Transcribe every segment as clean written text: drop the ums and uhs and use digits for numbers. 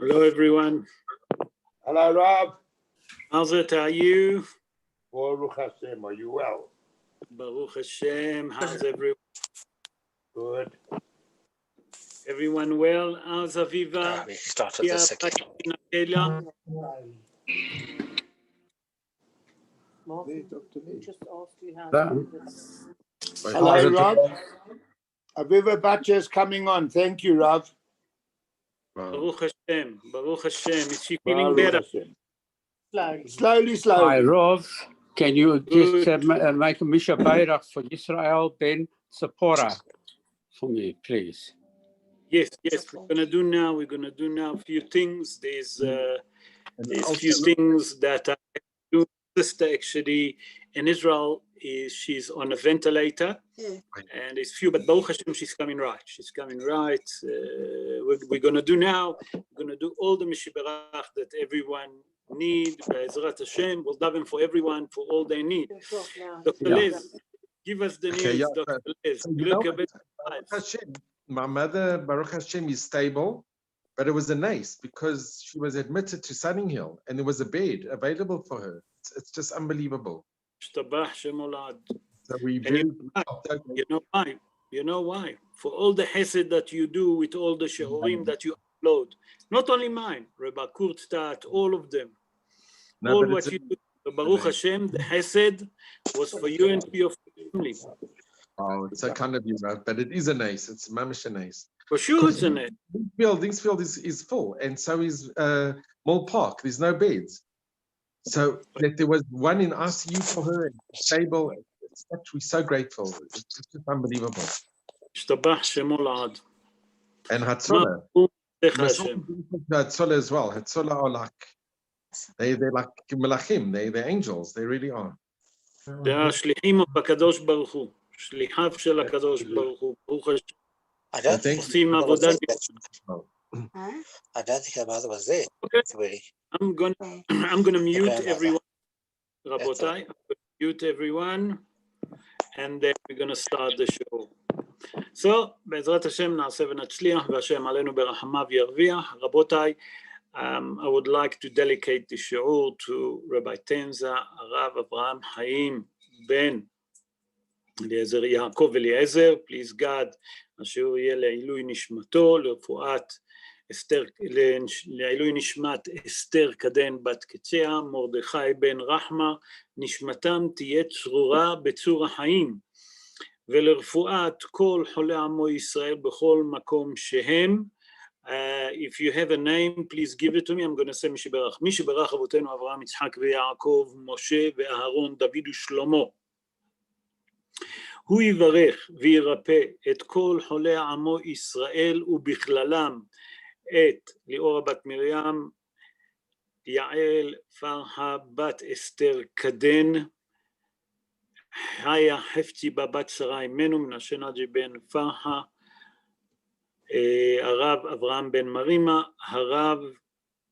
Hello, everyone. Hello, Rob. How's it? How are you? Baruch Hashem. Are you well? Baruch Hashem. How's everyone? Good. Everyone well? How's Aviva? We started the second. Please talk to me. Just ask you how Done. this. Hello, Rob. Aviva Batcher's coming on. Thank you, Rob. Baruch Hashem. Baruch Hashem. Is she feeling Baruch better? Hashem. Slowly. Slowly. Hi, Rov. Can you just make a Misha Bayrach for Israel Ben Tzipora for me, please? Yes. We're gonna do now a few things. There's few things that I do. Sister actually in Israel she's on a ventilator, and it's few, but Baruch Hashem, she's coming right. We're gonna do now. We're gonna do all the Mishiberach that everyone need. Be'ezrat Hashem, we'll daven for everyone for all they need. Dr. Les, give us the news, Dr. Les. Look a bit. My mother, Baruch Hashem, is stable, but it was a nace because she was admitted to Sunning Hill and there was a bed available for her. It's just unbelievable. So we You know why? For all the hesed that you do with all the shiurim that you upload, not only mine, Rabbi Kurtztat, all of them, all what you do. So Baruch Hashem, the hesed was for you and for your family. Oh, it's a kind of you, but it is a nace. It's mamish a nace. For sure, it's a nace. Dingsfield is full, and so is Mall Park. There's no beds. So that there was one in ICU for her and stable. We're so grateful. It's just unbelievable. And Hatzola. Hatzola as well. Hatzola are like they're like Melachim. They're angels. They really are. They are shlichim of HaKadosh Baruch Hu. Shlichav shel HaKadosh Baruch Hu. Baruch Hashem. עושים עבודה. Okay. I'm gonna mute everyone. Rabotai, I'm gonna mute everyone, and then we're gonna start the show. So, בעזרת השם נעשה ונצליח, והשם עלינו ברחמיו ירוויח. רבותיי, I would like to dedicate the shiur to Rabbi Tenza, Rav Avraham Chaim Ben Eliezer Yaakov Eliezer. Please God, השיעור יהיה לעילוי נשמתו, לרפואת אסתר, לעילוי נשמת אסתר קדן בת קציה, מרדכי בן רחמה, נשמתם תהיה צרורה בצור החיים, ולרפואת כל חולי עמו ישראל בכל מקום שהם. If you have a name, please give it to me. I'm going to say משברך. משברך אבותינו אברהם, יצחק ויעקב, משה ואהרון, דוד ושלמה. הוא יברך וירפא את כל חולי עמו ישראל ובכללם את ליאורה בת מרים, יעל פרחה בת אסתר קדן, חיה חפציבה בת שרה אימנו, מנשה נג'י בן פרחה, הרב אברהם בן מרימה, הרב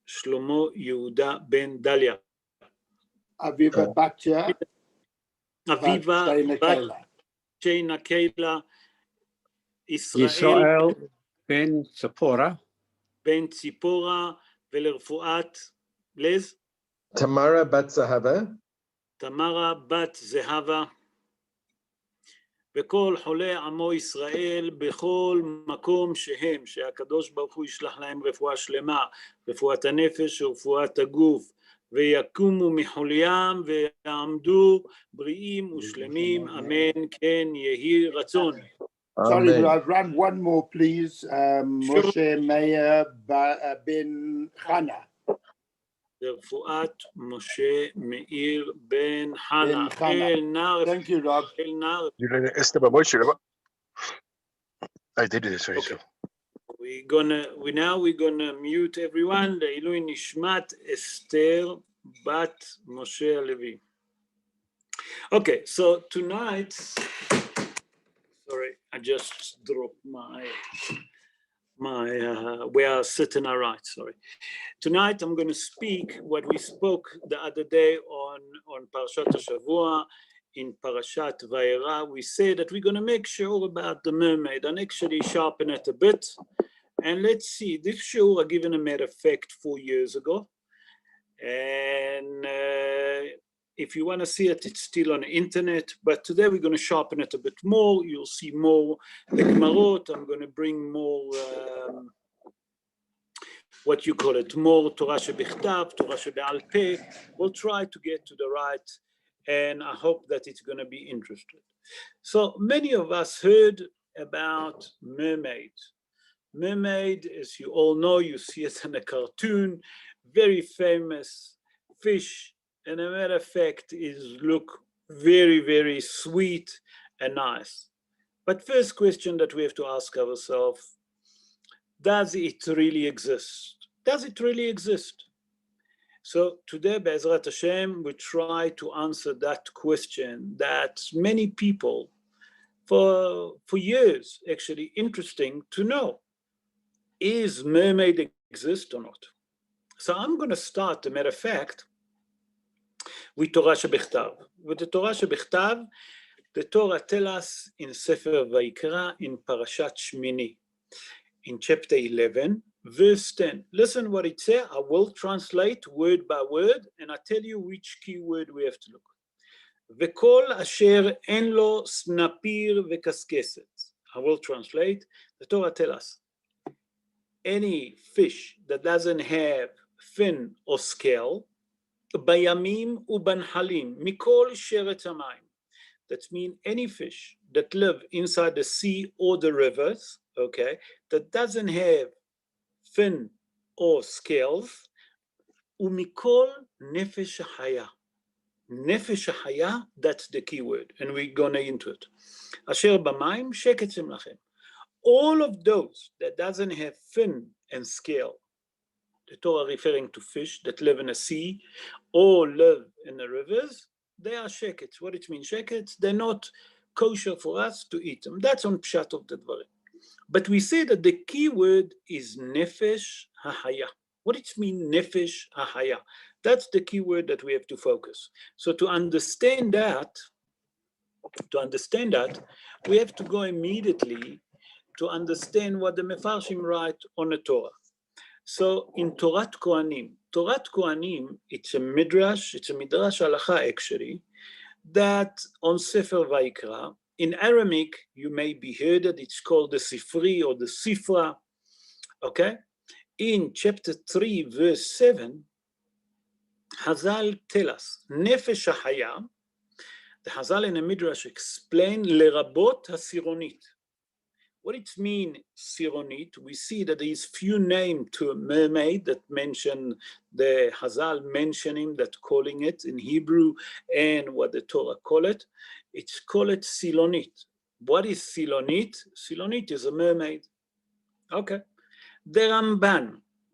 שלמה יהודה בן דליה. אביבה בתיה. אביבה בת שיינה קהילה, ישראל בן ציפורה. בן ציפורה, ולרפואת לז? Tamara bat Zahava. תמרה בת זהבה, וכל חולי עמו ישראל בכל מקום שהם, שהקדוש ברוך הוא ישלח להם רפואה שלמה, רפואת הנפש ורפואת הגוף, ויקומו מחוליים ויעמדו בריאים ושלמים, אמן כן יהי רצון. Sorry, I've run one more, please. Moshe Meir Ben Chana. רפואת משה מאיר בן חנה. Thank you, Rob. I did it. Sorry. Okay. We're gonna mute everyone. לעילוי נשמת אסתר בת משה לוי. Okay, so tonight, sorry, I just dropped my we are sitting all right, sorry. Tonight I'm going to speak what we spoke the other day on Parashat HaShavua. In Parashat Vayera, we say that we're going to make sure about the mermaid and actually sharpen it a bit. And let's see, this show I given a matter of fact 4 years ago. And if you want to see it, it's still on the internet. But today we're going to sharpen it a bit more. You'll see more the Gemarot. I'm going to bring more, what you call it, more Torah shebichtav, Torah shebe'al peh. We'll try to get to the right, and I hope that it's going to be interesting. So many of us heard about mermaids. Mermaid, as you all know, you see it in a cartoon, very famous fish, and a matter of fact look very, very sweet and nice. But first question that we have to ask ourselves, does it really exist? Does it really exist? So today, Be'ezrat Hashem, we try to answer that question that many people for years, actually interesting to know. Is mermaid exist or not? So I'm going to start, a matter of fact, with Torah shebichtav. With the Torah shebichtav, the Torah tells us in Sefer Vayikra, in Parashat Shmini, in chapter 11, verse 10. Listen what it says. I will translate word by word, and I tell you which key word we have to look. V'kol asher en lo snapir v'kaskeset. I will translate. The Torah tells us, any fish that doesn't have fin or scale, bayamim ubanhalim, mikol sheret hamayim. That means any fish that live inside the sea or the rivers, okay, that doesn't have fin or scales, umikol nefesh haya. Nefesh haya, that's the key word, and we're gonna into it. Asher b'mayim sheketzim lachem. All of those that doesn't have fin and scale, the Torah referring to fish that live in a sea or live in the rivers, they are shekets. What it means, shekets? They're not kosher for us to eat them. That's on pshat of the dvarim. But we say that the key word is nefesh hahaya. What it means, nefesh hahaya? That's the key word that we have to focus. So to understand that, we have to go immediately to understand what the Mefarshim write on the Torah. So in Torat Kohanim, it's a midrash halacha actually, that on Sefer Vayikra, in Aramaic, you may be heard that it's called the Sifri or the Sifra, okay? In chapter 3, verse 7, Hazal tell us, Nefesh HaHaya, the Hazal in the midrash explain, Lerabot HaSironit. What it means, Sironit, we see that there is few names to a mermaid that mention, the Hazal mentioning that calling it in Hebrew and what the Torah call it. It's called Silonit. What is Silonit? Silonit is a mermaid. Okay. The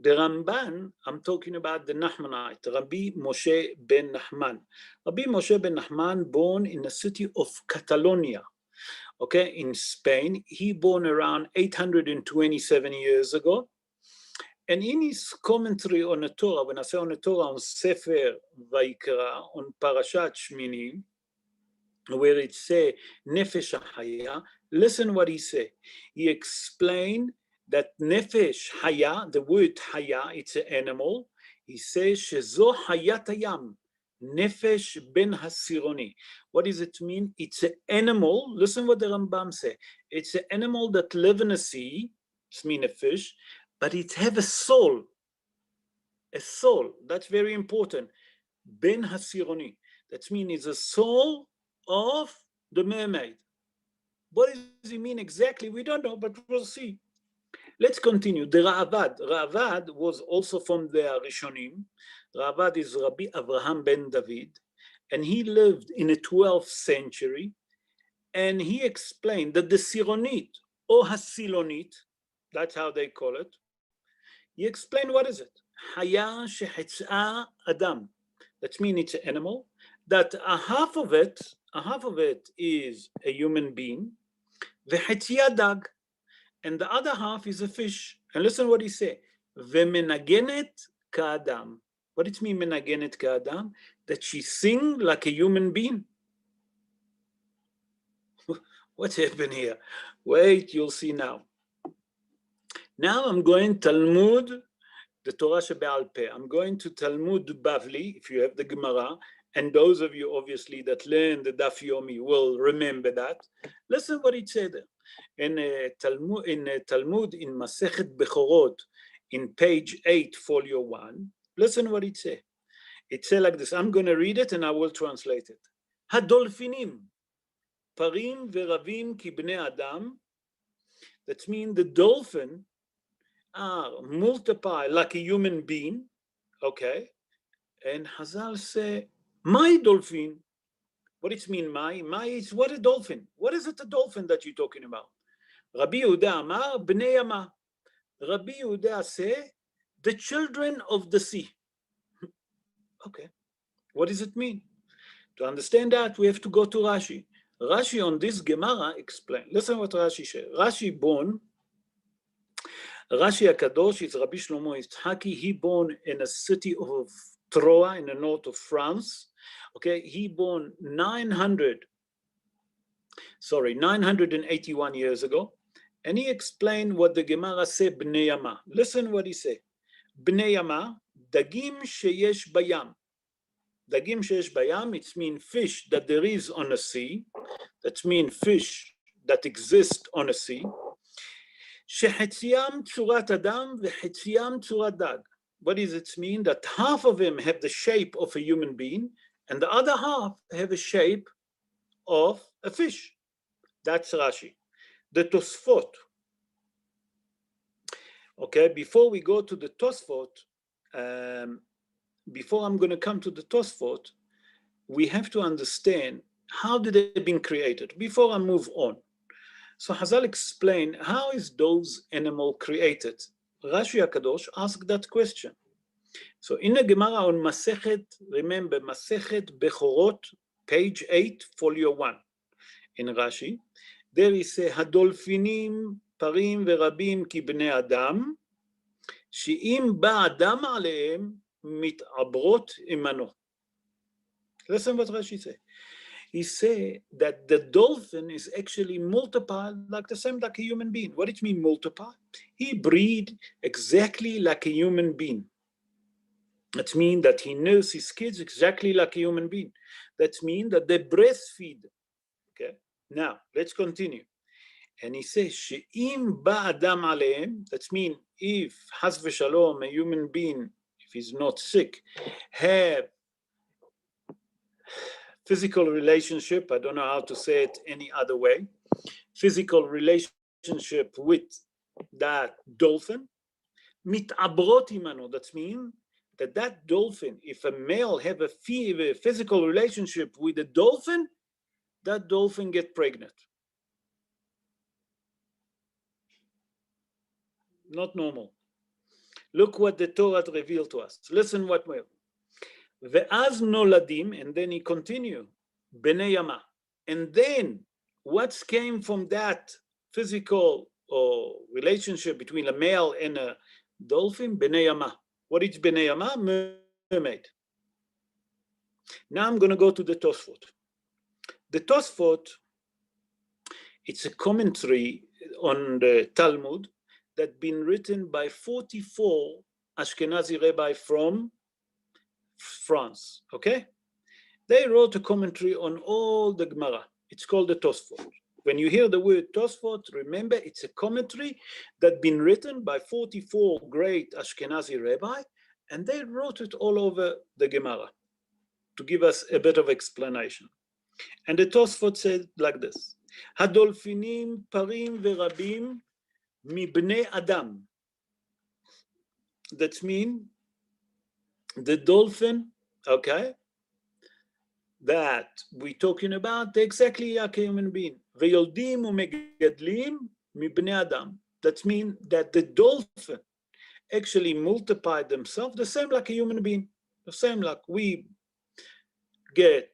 Ramban, I'm talking about the Nachmanite, Rabbi Moshe ben Nachman. Rabbi Moshe ben Nachman, born in the city of Catalonia, okay, in Spain. He born around 827 years ago. And in his commentary on the Torah, when I say on the Torah, on Sefer Vayikra, on Parashat Shmini, where it say Nefesh Haya, listen what he say. He explained that Nefesh Haya, the word Haya, it's an animal. He says Shezo Hayat Hayam, Nefesh ben Hasironi. What does it mean? It's an animal. Listen what the Rambam say. It's an animal that live in the sea. It's mean a fish, but it have a soul. A soul. That's very important. Ben Hasironi. That means it's a soul of the mermaid. What does it mean exactly? We don't know, but we'll see. Let's continue. The Ra'avad was also from the Rishonim. Ra'avad is Rabbi Avraham ben David, and he lived in the 12th century, and he explained that the Sironit, or Hasilonit, that's how they call it, he explained what is it? Haya shehetz'a Adam. That means it's an animal, that a half of it is a human being, v'hetzia dag, and the other half is a fish. And listen what he say, v'menagenet ka'adam. What it mean, menagenet ka'adam? That she sing like a human being. What's happened here? Wait, you'll see now. Now I'm going Talmud, the Torah Shebe'al Peh. I'm going to Talmud Bavli, if you have the Gemara, and those of you obviously that learn the Daf Yomi will remember that. Listen what it said in Talmud in Masechet Bechorot, in page 8, folio 1. Listen what it says. It says like this. I'm going to read it and I will translate it. Hadolfinim, parim veravim ki bnei adam. That means the dolphin are multiply like a human being, okay? And Hazal say, my dolphin. What does it mean, my? My is what a dolphin. What is it, a dolphin that you're talking about? Rabbi Yehuda Amar, bnei yama. Rabbi Yehuda say, the children of the sea. Okay, what does it mean? To understand that, we have to go to Rashi. Rashi on this Gemara explain. Listen what Rashi says. Rashi born, Rashi HaKadosh is Rabbi Shlomo Yitzhaki. He born in a city of Troyes in the north of France. Okay, he born 981 years ago. And he explained what the Gemara say, Bnei Yama. Listen what he say. Bnei Yama, Dagim sheyesh bayam. Dagim sheyesh bayam, it means fish that there is on a sea. That means fish that exist on a sea. Shehetziam tzurat adam vehetziam tzurat dag. What does it mean? That half of them have the shape of a human being and the other half have a shape of a fish. That's Rashi. The Tosfot. Okay, before we go to the Tosfot, before I'm going to come to the Tosfot, we have to understand how did they been created before I move on. So Hazal explained how is those animal created. Rashi HaKadosh asked that question. So in the Gemara on Masechet, remember Masechet Bechorot, page 8, folio 1. In Rashi, there is a Hadolfinim parim verabim ki bnei adam, she'im ba adam aleim mitabrot imano. Listen what Rashi say. He say that the dolphin is actually multiplied like the same like a human being. What it mean multiply? He breed exactly like a human being. That means that he nurses his kids exactly like a human being. That means that they breastfeed. Okay. Now let's continue. And he says, "She'im ba'adam aleim." That means if Has v'Shalom, a human being, if he's not sick, have physical relationship, I don't know how to say it any other way, physical relationship with that dolphin, mitabrot imano. That means that dolphin, if a male have a physical relationship with a dolphin, that dolphin get pregnant. Not normal. Look what the Torah revealed to us. Listen what we have. Ve'az noladim, and then he continue, bnei yama. And then what came from that physical relationship between a male and a dolphin? Bnei yama. What is bnei yama? Mermaid. Now I'm going to go to the Tosfot. The Tosfot, it's a commentary on the Talmud that been written by 44 Ashkenazi Rabbi from France, okay? They wrote a commentary on all the Gemara. It's called the Tosfot. When you hear the word Tosfot, remember it's a commentary that been written by 44 great Ashkenazi Rabbi, and they wrote it all over the Gemara to give us a bit of explanation. And the Tosfot said like this: Hadolfinim parim verabim mibnei adam. That means the dolphin, okay, that we're talking about, they're exactly like a human being. Veyoldim umegadlim mibnei adam. That means that the dolphin actually multiplied themselves the same like a human being, the same like we get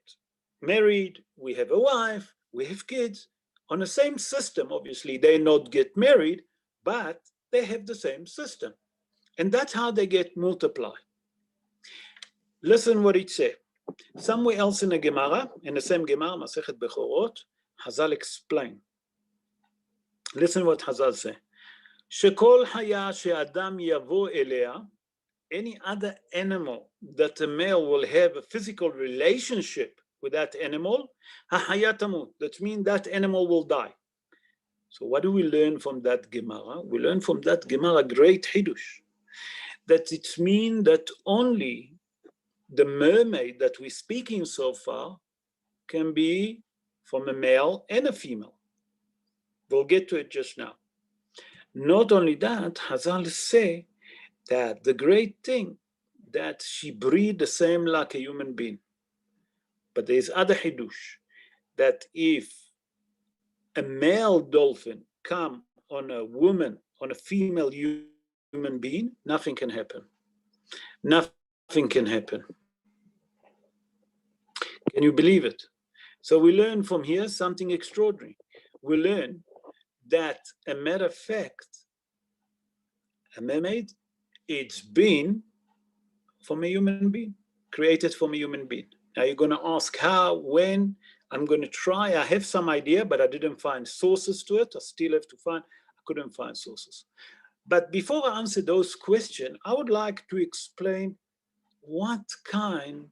married, we have a wife, we have kids, on the same system. Obviously, they not get married, but they have the same system. And that's how they get multiplied. Listen what it says. Somewhere else in the Gemara, in the same Gemara, Masechet Bechorot, Hazal explain. Listen what Hazal say. שכל חיה שאדם יבוא אליה, any other animal that a male will have a physical relationship with that animal, החיה תמות. That means that animal will die. So what do we learn from that Gemara? We learn from that Gemara great Hidush, that it means that only the mermaid that we're speaking so far can be from a male and a female. We'll get to it just now. Not only that, Hazal say that the great thing that she breathed the same like a human being. But there's other Hidush, that if a male dolphin come on a woman, on a female human being, nothing can happen. Nothing can happen. Can you believe it? So we learn from here something extraordinary. We learn that, a matter of fact, a mermaid, it's been from a human being, created from a human being. Now you're going to ask how, when. I'm going to try. I have some idea, but I didn't find sources to it. I still have to find. I couldn't find sources. But before I answer those questions, I would like to explain what kind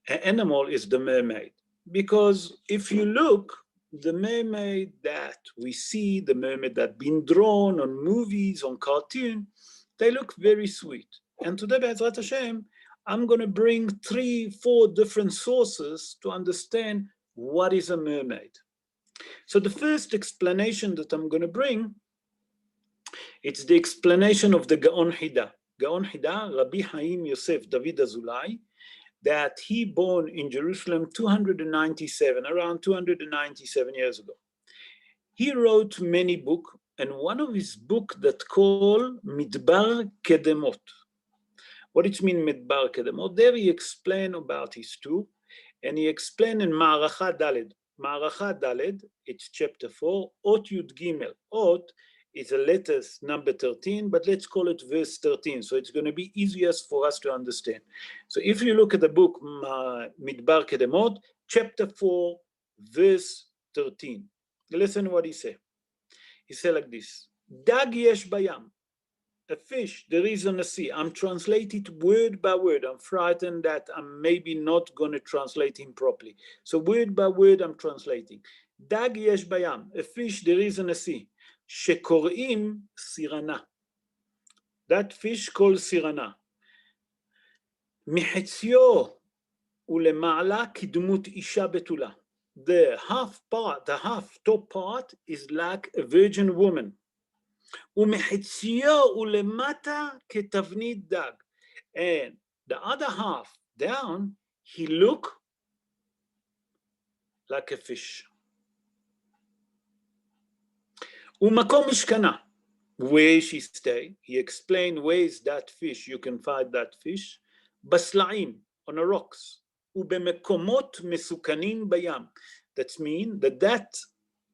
of animal is the mermaid. Because if you look, the mermaid that we see, the mermaid that been drawn on movies, on cartoon, they look very sweet. And today, Be'ezrat Hashem, I'm going to bring 3-4 different sources to understand what is a mermaid. So the first explanation that I'm going to bring, it's the explanation of the Gaon Hida. Gaon Hida, Rabbi Haim Yosef David Azulai, that he born in Jerusalem 297, around 297 years ago. He wrote many books, and one of his books that called Midbar Kedemot. What it means, Midbar Kedemot? There he explained about his tour, and he explained in Ma'aracha Daled. Ma'aracha Daled, it's chapter 4, Ot Yud Gimel. Ot is a letters number 13, but let's call it verse 13, so it's going to be easiest for us to understand. So if you look at the book Midbar Kedemot, chapter 4, verse 13, listen what he said. He said like this: Dag yesh bayam, a fish there is on the sea. I'm translating word by word. I'm frightened that I'm maybe not going to translate him properly. So word by word I'm translating. Dag yesh bayam, a fish there is on the sea. Shekorim sirana. That fish called sirana. Mihetzio ulema'ala kidmut isha betula. The half top part is like a virgin woman. Umehetzio ulemata ketavnit dag. And the other half down, he look like a fish. Umakom mishkana, where she stay. He explained where is that fish. You can find that fish. Baslaim, on the rocks. Ubemekomot mesukanin bayam. That means that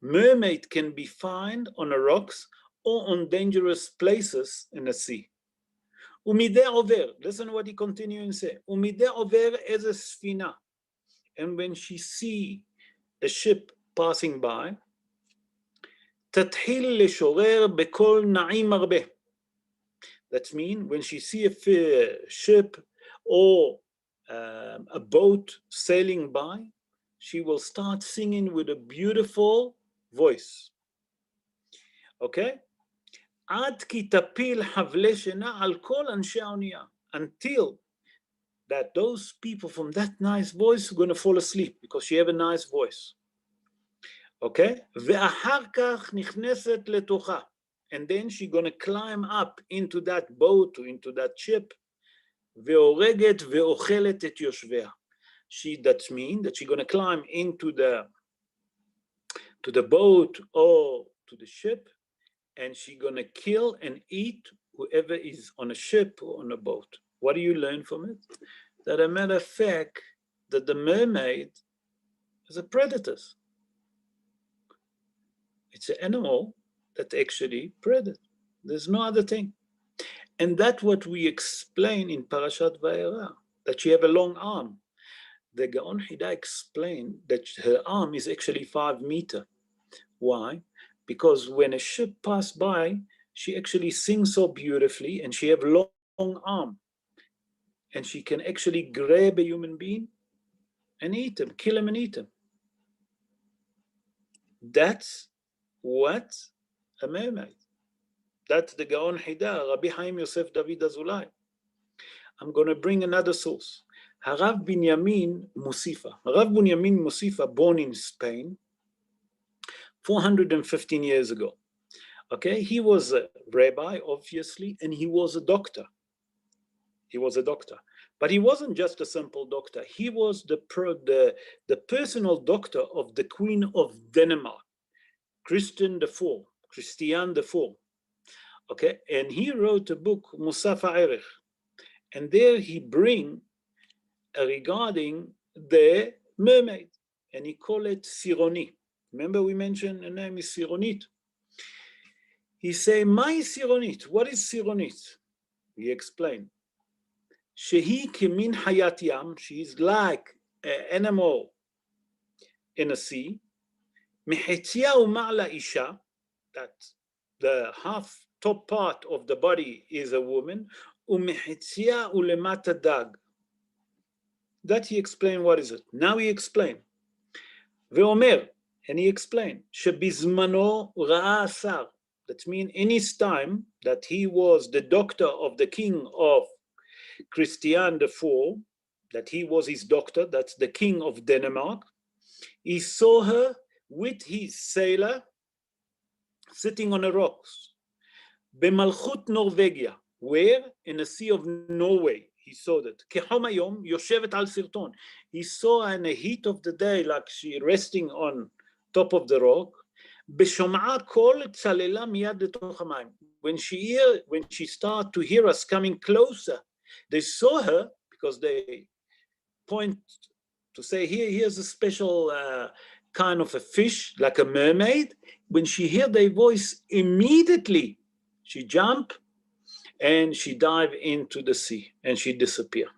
mermaid can be found on the rocks or on dangerous places in the sea. Umide over, listen what he continues and say. Umide over as a sfina. And when she see a ship passing by, תתחיל לשורר בכל נעים הרבה. That means when she see a ship or a boat sailing by, she will start singing with a beautiful voice. Okay? עד כי תפיל חבלי שינה על כל אנשי האונייה. Until that those people from that nice voice are going to fall asleep because she have a nice voice. Okay? ואחר כך נכנסת לתוכה. And then she's going to climb up into that boat or into that ship. והורגת ואוכלת את יושביה. That means that she's going to climb into the boat or to the ship, and she's going to kill and eat whoever is on a ship or on a boat. What do you learn from it? That a matter of fact, that the mermaid is a predator. It's an animal that actually predates. There's no other thing. And that's what we explain in Parashat Vayera, that she have a long arm. The Gaon Hida explained that her arm is actually 5 meters. Why? Because when a ship passed by, she actually sings so beautifully, and she have long arm, and she can actually grab a human being and eat him, kill him and eat him. That's what a mermaid. That's the Gaon Hida, Rabbi Chaim Yosef David Azulai. I'm going to bring another source. Harav Binyamin Musifa. Harav Binyamin Musifa, born in Spain 415 years ago. Okay, he was a rabbi, obviously, and he was a doctor. He was a doctor. But he wasn't just a simple doctor. He was the personal doctor of the Queen of Denmark, Christian IV. Okay, and he wrote a book, Musaf Ha'erech, and there he bring regarding the mermaid, and he called it Sironi. Remember we mentioned the name is Sironit. He say, my Sironit, what is Sironit? He explained, Shehi Kemin Hayat Yam, she is like an animal in a sea, Mehetia Uma'la Isha, that the half top part of the body is a woman, Umehetia Ulemata Dag. That he explained what is it. Now he explained. Ve'omer, and he explained, Shebizmano Ra'a Asar. That means in his time that he was the doctor of the king of Christian IV, that he was his doctor, that's the king of Denmark, he saw her with his sailor sitting on the rocks. Bemalchut Norvegia, where? In the Sea of Norway. He saw that. Kehom hayom yoshevet al sirton. He saw in the heat of the day, like she resting on top of the rock. Beshom'a kol tzalela miyad letoch hamayim. When she started to hear us coming closer, they saw her because they point to say, here's a special kind of a fish, like a mermaid. When she heard their voice, immediately she jumped and she dived into the sea and she disappeared.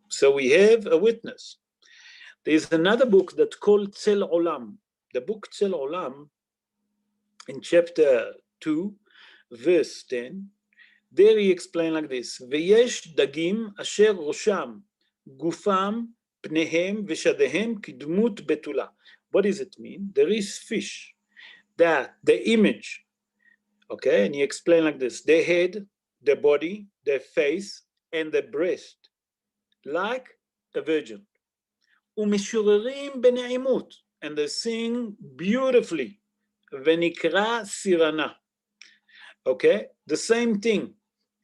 So we have a witness. There's another book that's called Tzel Olam. The book Tzel Olam, in chapter 2, verse 10, there he explained like this, V'yesh dagim asher rosham gufam pnehem v'shadehem kidmut betula. What does it mean? There is fish that the image, okay, and he explained like this, the head, the body, the face, and the breast, like a virgin. Umishurerim b'ne'imut, and they sing beautifully. V'nikra sirana. Okay, the same thing.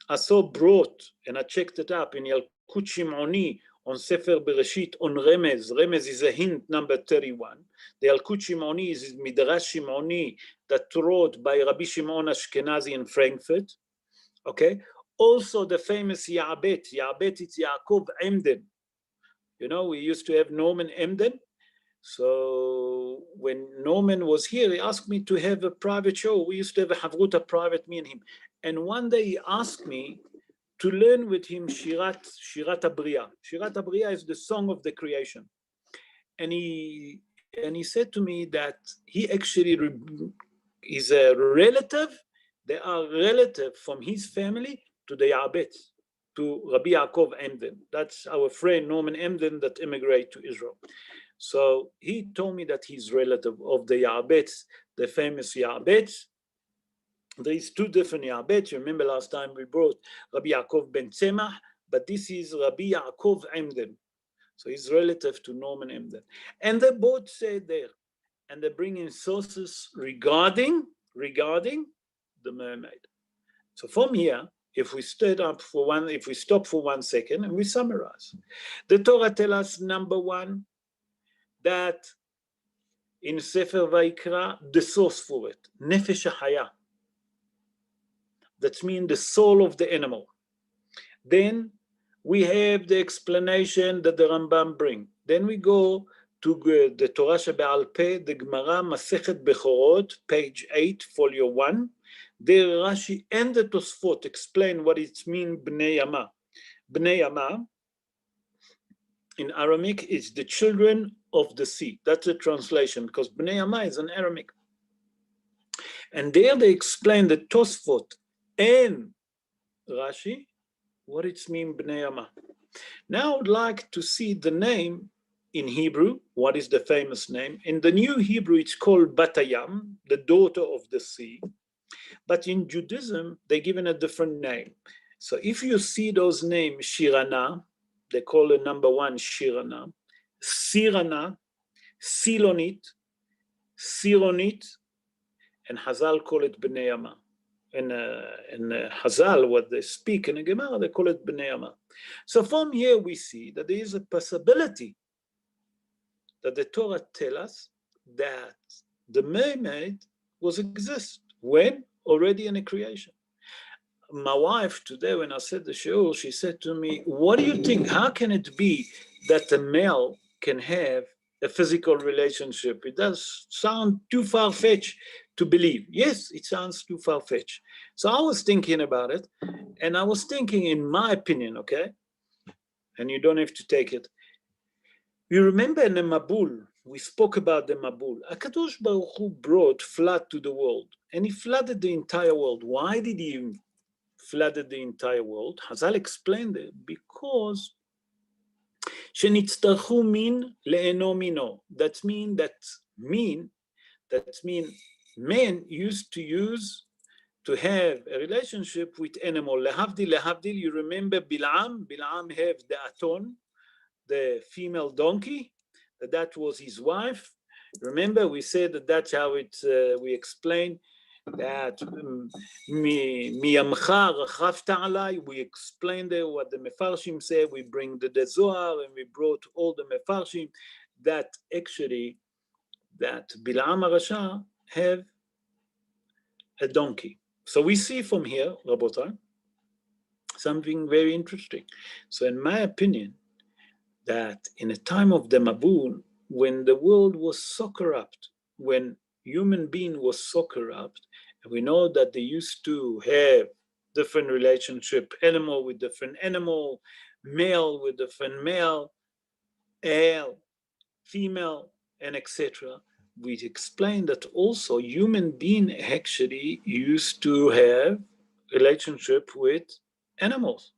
I saw brought, and I checked it up in Yalkut Shimoni on Sefer Bereshit on Remez. Remez is a hint number 31. The Yalkut Shimoni is Midrash Shimoni that wrote by Rabbi Shimon Ashkenazi in Frankfurt. Okay. Also the famous Ya'abet. Ya'abet, it's Yaakov Emden. You know, we used to have Norman Emden. So when Norman was here, he asked me to have a private show. We used to have a Havruta private, me and him. And one day he asked me to learn with him Shirat Abriya. Shirat Abriya is the song of the creation. And he said to me that he actually is a relative. They are relative from his family to the Ya'abet, to Rabbi Yaakov Emden. That's our friend Norman Emden that immigrated to Israel. So he told me that he's relative of the Ya'abets, the famous Ya'abets. There is two different Ya'abets. You remember last time we brought Rabbi Yaakov ben Tzemach, but this is Rabbi Yaakov Emden. So he's relative to Norman Emden. And they both say there, and they bring in sources regarding the mermaid. So from here, if we stop for 1 second and we summarize, the Torah tells us, number one, that in Sefer Vayikra, the source for it, Nefesh HaHaya. That means the soul of the animal. Then we have the explanation that the Rambam bring. Then we go to the Torah Shebe'al Peh, the Gemara Masechet Bechorot, page 8, folio 1. There Rashi and the Tosfot explain what it means Bnei Yama. Bnei Yama, in Aramaic, is the children of the sea. That's the translation, because Bnei Yama is in Aramaic. And there they explain the Tosfot and Rashi, what it means Bnei Yama. Now I would like to see the name in Hebrew. What is the famous name? In the New Hebrew, it's called Batayam, the daughter of the sea. But in Judaism, they're given a different name. So if you see those names, Shirana, they call the number one Shirana, Sirana, Silonit, Sironit, and Hazal call it Bnei Yama. In Hazal, what they speak in the Gemara, they call it Bnei Yama. So from here we see that there is a possibility that the Torah tells us that the mermaid was exist when already in a creation. My wife today, when I said the show, she said to me, what do you think? How can it be that a male can have a physical relationship? It does sound too far-fetched to believe. Yes, it sounds too far-fetched. So I was thinking about it, and I was thinking, in my opinion, okay, and you don't have to take it. You remember in the Mabul, we spoke about the Mabul. HaKadosh Baruch Hu brought flood to the world, and he flooded the entire world. Why did he flooded the entire world? Hazal explained it because shenitztarchu min le'eno mino. That mean men used to use to have a relationship with animal. Lehavdil, you remember Bilam have the aton, the female donkey, that was his wife. Remember, we said that that's how we explained that we explained there what the Mefarshim said. We bring the Zohar and we brought all the Mefarshim that actually that Bilam HaRasha have a donkey. So we see from here, Rabotai, something very interesting. So in my opinion, that in a time of the Mabul, when the world was so corrupt, when human being was so corrupt, and we know that they used to have different relationship, animal with different animal, male with different male, female, and etc. We explained that also human being actually used to have relationship with animals.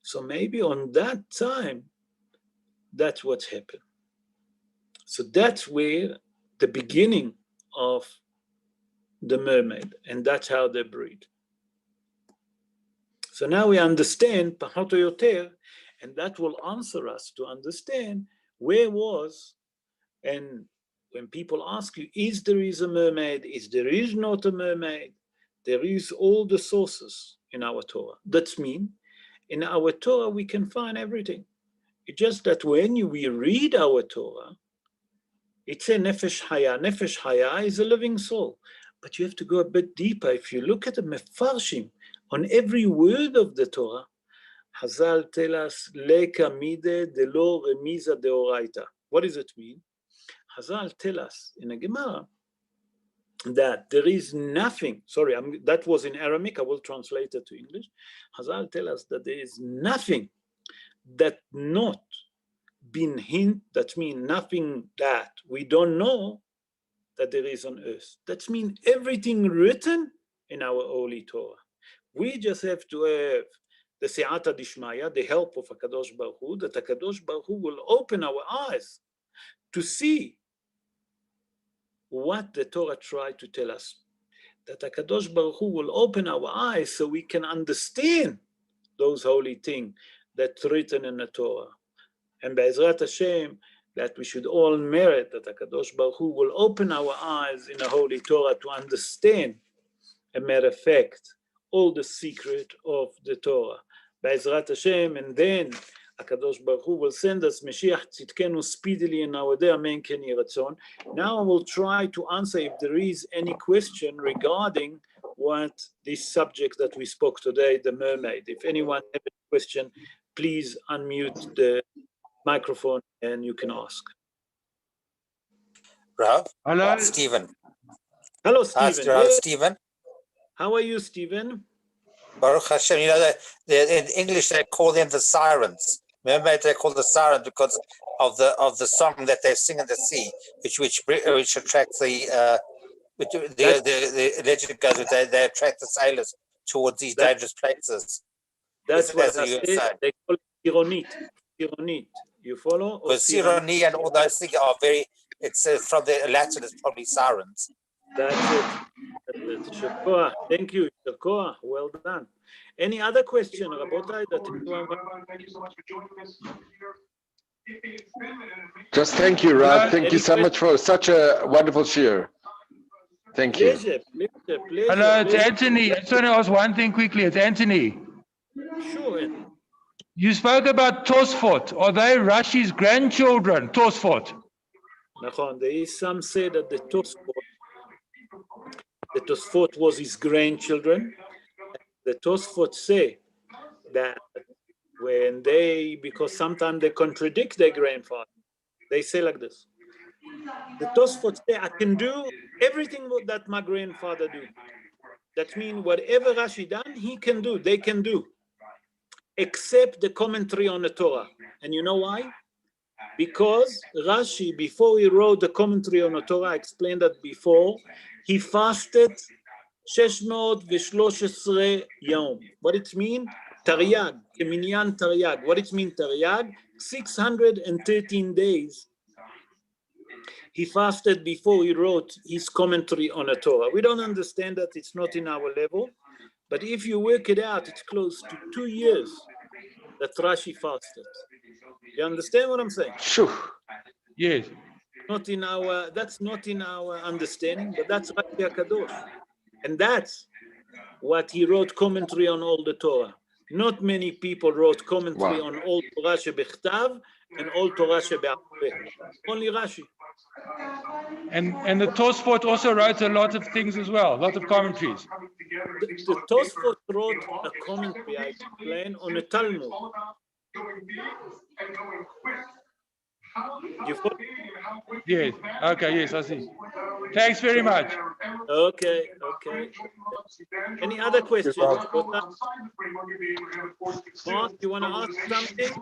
So maybe on that time, that's what happened. So that's where the beginning of the mermaid, and that's how they breed. So now we understand Pachot or Yoter, and that will answer us to understand where was, and when people ask you, is there is a mermaid, is there is not a mermaid, there is all the sources in our Torah. That means in our Torah we can find everything. It's just that when we read our Torah, it's a nefesh haya. Nefesh haya is a living soul. But you have to go a bit deeper. If you look at the mefarshim on every word of the Torah, Hazal tell us, leka mide de lo remiza deoraita. What does it mean? Hazal tell us in a Gemara that there is nothing, that was in Aramaic, I will translate it to English. Hazal tell us that there is nothing that not been hint, that means nothing that we don't know that there is on earth. That means everything written in our Holy Torah. We just have to have the Se'ata Dishmaya, the help of HaKadosh Baruch Hu, that HaKadosh Baruch Hu will open our eyes to see what the Torah tried to tell us. That HaKadosh Baruch Hu will open our eyes so we can understand those holy things that's written in the Torah. And Be'ezrat Hashem, that we should all merit that HaKadosh Baruch Hu will open our eyes in the Holy Torah to understand, a matter of fact, all the secret of the Torah. Be'ezrat Hashem, and then HaKadosh Baruch Hu will send us Mashiach Tzidkenu speedily in our day. Amen ken yeh ratzon. Now I will try to answer if there is any question regarding what this subject that we spoke today, the mermaid. If anyone has a question, please unmute the microphone and you can ask. Rav? Hello. Stephen. Hello, Stephen. Rav Stephen. How are you, Stephen? Baruch Hashem. You know, in English they call them the sirens. Mermaids they call the sirens because of the song that they sing in the sea, which attracts the The legend goes with they attract the sailors towards these dangerous places. That's what As I you say. say. They call it Sironit. Sironit. You follow? Or Because Sironi and all those things are very, it's from the Latin, it's probably sirens. That's it. Shakoah. Thank you. Shakoah. Well done. Any other question, Rabotai? Thank you so much for joining us here. Just thank you, Rab. Thank you so much for such a wonderful share. Thank you. Pleasure. Hello, it's Anthony. I just want to ask one thing quickly. It's Anthony. Sure. You spoke about Tosfot. Are they Rashi's grandchildren, Tosfot? There is some say that the Tosfot was his grandchildren. The Tosfot say that when because sometimes they contradict their grandfather, they say like this. The Tosfot say, I can do everything that my grandfather do. That means whatever Rashi done, he can do, they can do, except the commentary on the Torah. And you know why? Because Rashi, before he wrote the commentary on the Torah, I explained that before, he fasted 613 yom. What it means? Taryag, Keminyan Taryag. What it means, Taryag? 613 days. He fasted before he wrote his commentary on the Torah. We don't understand that, it's not in our level, but if you work it out, it's close to 2 years that Rashi fasted. You understand what I'm saying? Sure. Yes. That's not in our understanding, but that's Rashi HaKadosh. And that's what he wrote commentary on all the Torah. Not many people wrote commentary on all Torah shebekhtav and all Torah shebe'alpeh. Only Rashi. And the Tosfot also wrote a lot of things as well, a lot of commentaries. The Tosfot wrote a commentary, I explain, on the Talmud. You follow? Yes. Okay. Yes, I see. Thanks very much. Okay. Any other questions? Mark, you want to ask something?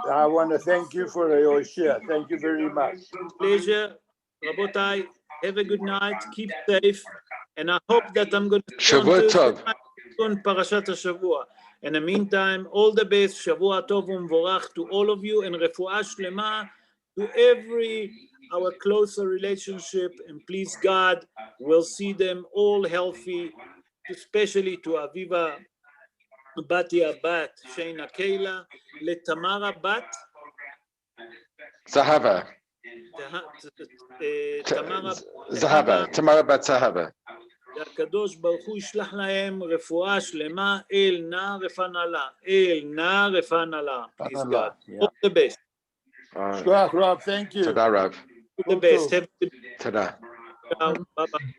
I want to thank you for your share. Thank you very much. Pleasure. Rabotai, have a good night. Keep safe. And I hope that I'm going to Shavua Tov. on Parashat HaShavua. In the meantime, all the best. Shavua Tov u'mvorach to all of you, and refuah shlema to our closer relationship. And please God, we'll see them all healthy, especially to Aviva Batia Bat, Sheina Keila, Letamara Bat, Zahava. Tamara Bat Zahava. הקדוש ברוך הוא ישלח להם רפואה שלמה, אל נא רפא נא. Please God. All the best. Rob, thank you. Tada, Rav. All the best. Have a good Tada. day. Bye-bye.